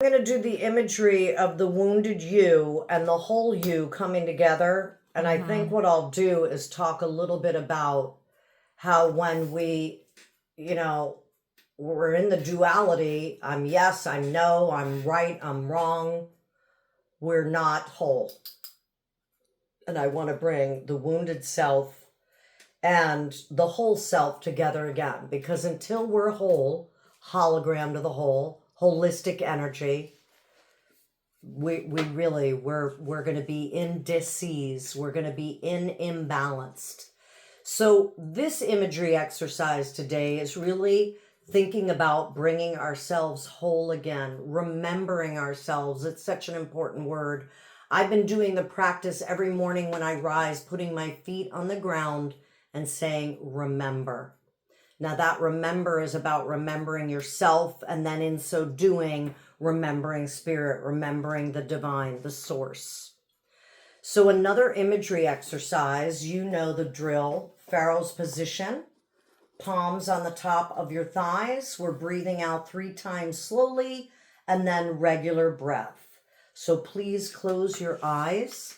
I'm going to do the imagery of the wounded you and the whole you coming together. And I think what I'll do is talk a little bit about how when we, we're in the duality, I'm yes, I'm no, I'm right, I'm wrong, we're not whole. And I want to bring the wounded self and the whole self together again, because until we're whole, hologram to the whole, holistic energy, we're going to be in dis-ease, we're going to be imbalanced. So this imagery exercise today is really thinking about bringing ourselves whole again, remembering ourselves. It's such an important word. I've been doing the practice every morning when I rise, putting my feet on the ground and saying, remember. Now that remember is about remembering yourself, and then in so doing, remembering spirit, remembering the divine, the source. So another imagery exercise, you know the drill, Pharaoh's position, palms on the top of your thighs. We're breathing out 3 times slowly and then regular breath. So please close your eyes,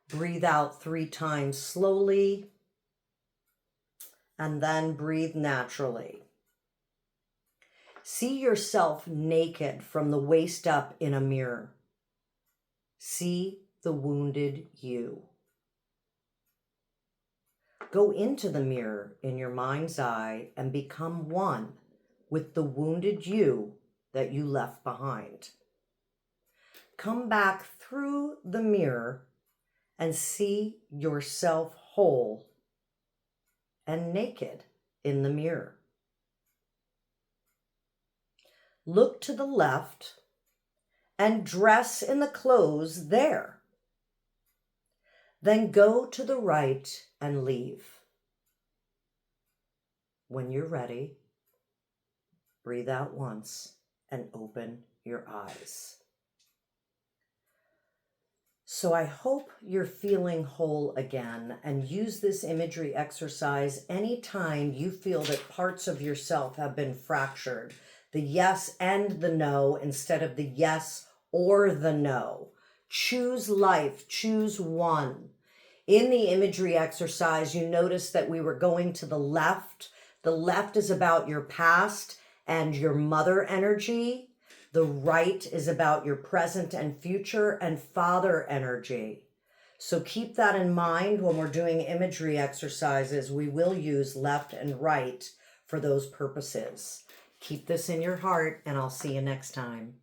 breathe out 3 times slowly, and then breathe naturally. See yourself naked from the waist up in a mirror. See the wounded you. Go into the mirror in your mind's eye and become one with the wounded you that you left behind. Come back through the mirror and see yourself whole and naked in the mirror. Look to the left and dress in the clothes there. Then go to the right and leave. When you're ready, breathe out once and open your eyes. So I hope you're feeling whole again, and use this imagery exercise anytime you feel that parts of yourself have been fractured. The yes and the no instead of the yes or the no. Choose life, choose one. In the imagery exercise, you notice that we were going to the left. The left is about your past and your mother energy. The right is about your present and future and father energy. So keep that in mind when we're doing imagery exercises. We will use left and right for those purposes. Keep this in your heart, and I'll see you next time.